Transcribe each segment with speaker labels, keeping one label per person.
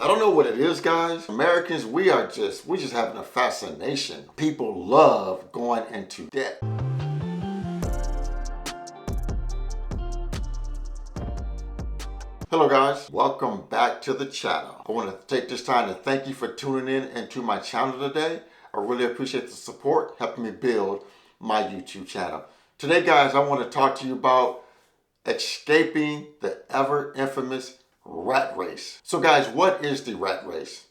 Speaker 1: don't know what it is, guys. Americans, we just having a fascination. People love going into debt. Hello guys, welcome back to the channel. I want to take this time to thank you for tuning in into my channel today. I really appreciate the support helping me build my YouTube channel. Today guys, I want to talk to you about escaping the ever infamous rat race. So guys, what is the rat race?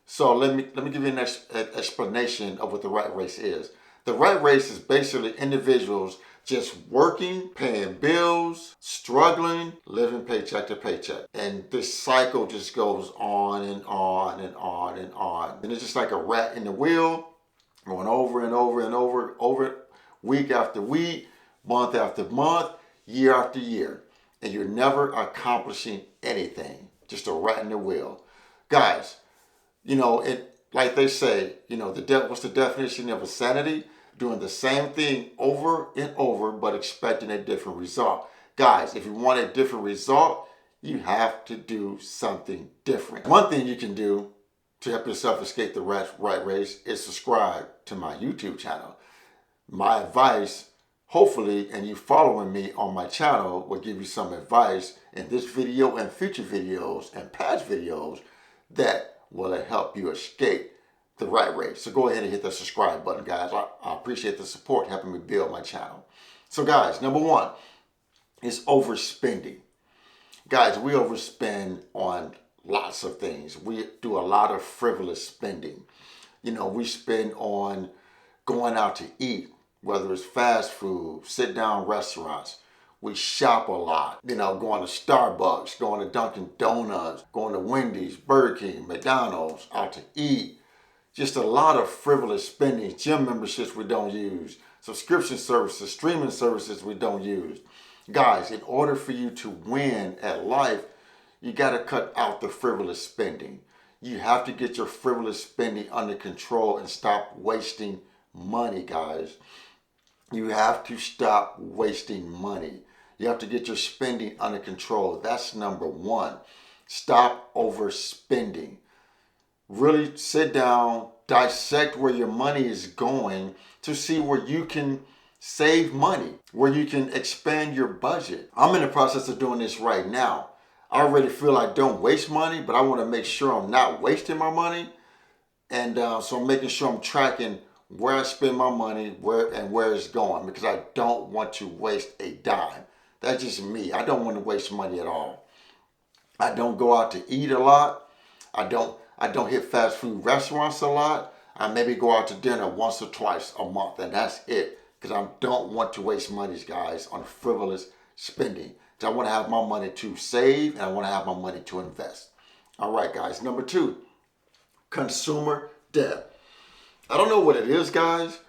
Speaker 1: So let me give you an explanation of what the rat race is. The rat race is basically individuals just working, paying bills, struggling, living paycheck to paycheck. And this cycle just goes on and on and on and on. And it's just like a rat in the wheel, going over and over and over week after week, month after month, year after year. And you're never accomplishing anything. Just a rat in the wheel. Guys, like they say, what's the definition of insanity? Doing the same thing over and over, but expecting a different result. Guys, if you want a different result, you have to do something different. One thing you can do to help yourself escape the rat race is subscribe to my YouTube channel. My advice, hopefully, and you following me on my channel will give you some advice in this video and future videos and past videos that will help you escape the rat race. So go ahead and hit the subscribe button, guys. I appreciate the support helping me build my channel. So guys, number one is overspending. Guys, we overspend on lots of things. We do a lot of frivolous spending. We spend on going out to eat, whether it's fast food, sit down restaurants. We shop a lot, going to Starbucks, going to Dunkin' Donuts, going to Wendy's, Burger King, McDonald's, out to eat. Just a lot of frivolous spending, gym memberships we don't use, subscription services, streaming services we don't use. Guys, in order for you to win at life, you got to cut out the frivolous spending. You have to get your frivolous spending under control and stop wasting money, guys. You have to stop wasting money. You have to get your spending under control. That's number one. Stop overspending. Really sit down, dissect where your money is going to see where you can save money, where you can expand your budget. I'm in the process of doing this right now. I already feel I don't waste money, but I want to make sure I'm not wasting my money. And so I'm making sure I'm tracking where I spend my money, where it's going, because I don't want to waste a dime. That's just me. I don't want to waste money at all. I don't go out to eat a lot. I don't hit fast food restaurants a lot. I maybe go out to dinner once or twice a month, and that's it. Because I don't want to waste money, guys, on frivolous spending. I want to have my money to save, and I want to have my money to invest. All right, guys. Number two, consumer debt. I don't know what it is, guys,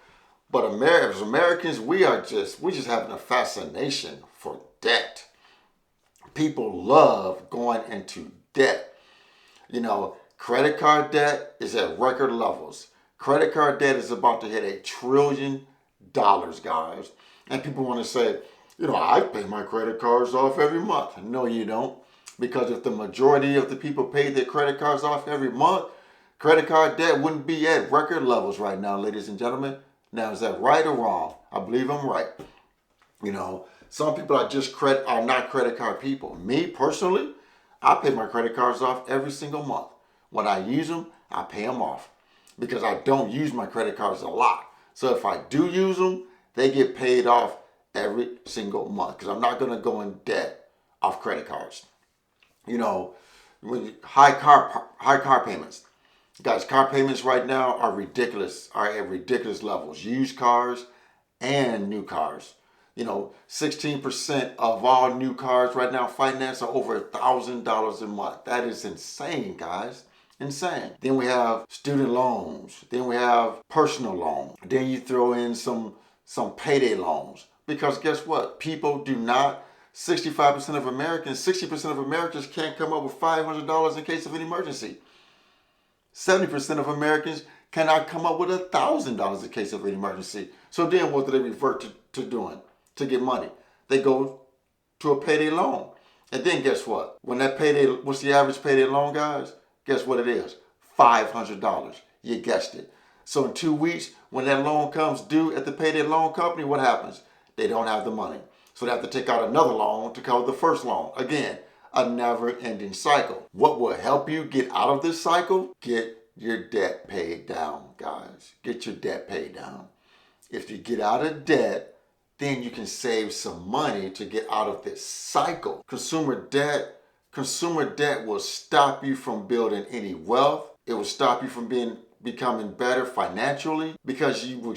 Speaker 1: but as Americans, we just having a fascination for debt. People love going into debt. Credit card debt is at record levels. Credit card debt is about to hit $1 trillion, guys. And people want to say, I pay my credit cards off every month. No, you don't. Because if the majority of the people pay their credit cards off every month, credit card debt wouldn't be at record levels right now, ladies and gentlemen. Now, is that right or wrong? I believe I'm right. Some people are not credit card people. Me, personally, I pay my credit cards off every single month. When I use them, I pay them off because I don't use my credit cards a lot. So if I do use them, they get paid off every single month because I'm not going to go in debt off credit cards. High car payments. Guys, car payments right now are at ridiculous levels. Used cars and new cars. 16% of all new cars right now financed are over $1,000 a month. That is insane, guys. Insane. Then we have student loans. Then we have personal loans. Then you throw in some payday loans. Because guess what? People do not, 60% of Americans can't come up with $500 in case of an emergency. 70% of Americans cannot come up with $1,000 in case of an emergency. So then what do they revert to doing to get money? They go to a payday loan. And then guess what? When that payday, what's the average payday loan, guys? Guess what it is? $500. You guessed it. So in 2 weeks, when that loan comes due at the payday loan company, what happens? They don't have the money. So they have to take out another loan to cover the first loan. Again, a never-ending cycle. What will help you get out of this cycle? Get your debt paid down, guys. Get your debt paid down. If you get out of debt, then you can save some money to get out of this cycle. Consumer debt will stop you from building any wealth. It will stop you from becoming better financially because you will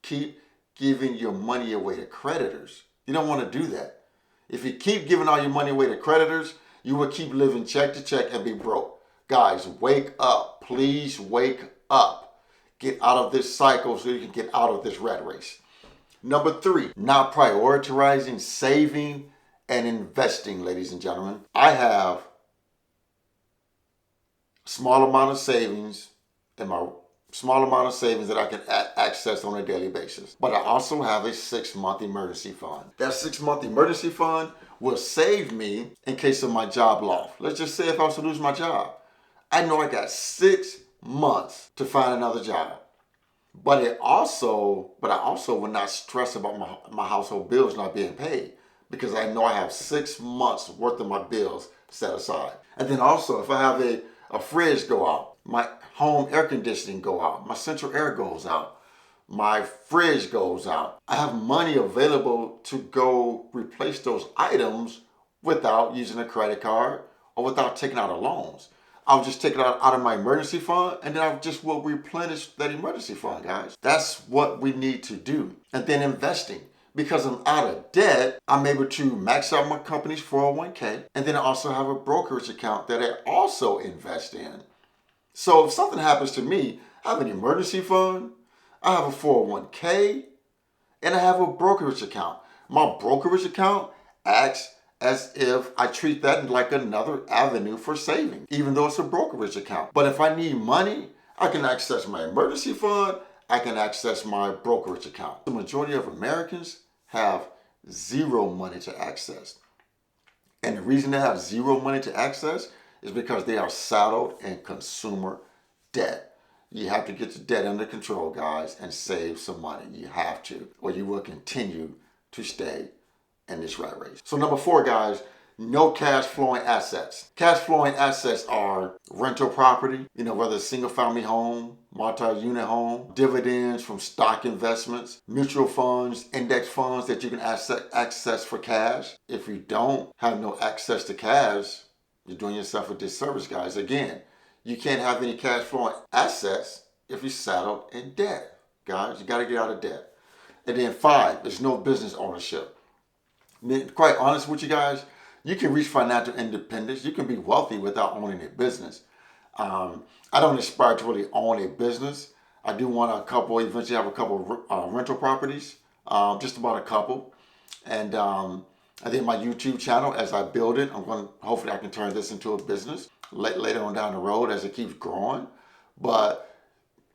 Speaker 1: keep giving your money away to creditors. You don't want to do that. If you keep giving all your money away to creditors, you will keep living check to check and be broke. Guys, wake up. Please wake up. Get out of this cycle so you can get out of this rat race. Number 3, not prioritizing saving and investing, ladies and gentlemen. I have a small amount of savings that I can access on a daily basis. But I also have a 6-month emergency fund. That 6-month emergency fund will save me in case of my job loss. Let's just say if I was to lose my job. I know I got 6 months to find another job. But I also will not stress about my household bills not being paid because I know I have 6 months worth of my bills set aside. And then also if I have a fridge go out, my home air conditioning go out, my central air goes out, my fridge goes out, I have money available to go replace those items without using a credit card or without taking out a loans. I'll just take it out of my emergency fund and then I just will replenish that emergency fund, guys. That's what we need to do. And then investing. Because I'm out of debt, I'm able to max out my company's 401k. And then I also have a brokerage account that I also invest in. So if something happens to me, I have an emergency fund, I have a 401k, and I have a brokerage account. My brokerage account acts as if I treat that like another avenue for saving, even though it's a brokerage account. But if I need money, I can access my emergency fund, I can access my brokerage account. The majority of Americans have zero money to access. And the reason they have zero money to access is because they are saddled in consumer debt. You have to get the debt under control, guys, and save some money. You have to, or you will continue to stay in this rat race. So number 4, guys, no cash flowing assets. Cash flowing assets are rental property, whether it's single family home, multi-unit home, dividends from stock investments, mutual funds, index funds that you can access for cash. If you don't have no access to cash, you're doing yourself a disservice, guys. Again, you can't have any cash flowing assets if you're saddled in debt, guys. You got to get out of debt. And then 5 is no business ownership. Quite honest with you guys, you can reach financial independence. You can be wealthy without owning a business. I don't aspire to really own a business. I do want eventually have a couple rental properties, just about a couple. And I think my YouTube channel, as I build it, hopefully I can turn this into a business later on down the road as it keeps growing. But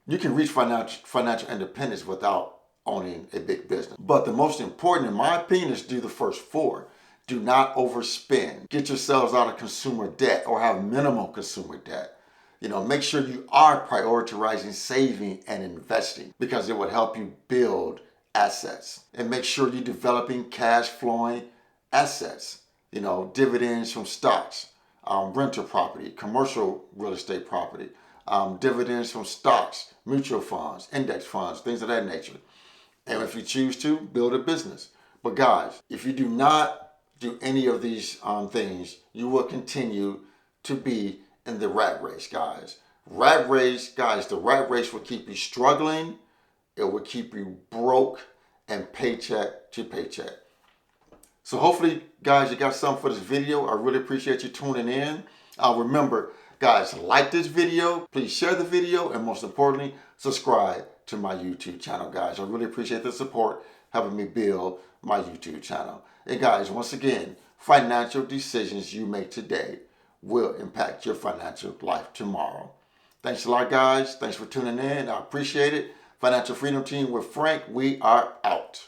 Speaker 1: you can reach financial independence without owning a big business. But the most important, in my opinion, is do the first 4. Do not overspend. Get yourselves out of consumer debt or have minimal consumer debt. Make sure you are prioritizing saving and investing because it would help you build assets. And make sure you're developing cash flowing assets, dividends from stocks, rental property, commercial real estate property, dividends from stocks, mutual funds, index funds, things of that nature. And if you choose to, build a business. But guys, if you do not do any of these things, you will continue to be in the rat race, guys. The rat race will keep you struggling. It will keep you broke and paycheck to paycheck. So hopefully, guys, you got something for this video. I really appreciate you tuning in. Remember, guys, like this video, please share the video, and most importantly, subscribe to my YouTube channel, guys. I really appreciate the support helping me build my YouTube channel. And guys, once again, financial decisions you make today will impact your financial life tomorrow. Thanks a lot, guys. Thanks for tuning in. I appreciate it. Financial Freedom Team with Frank, we are out.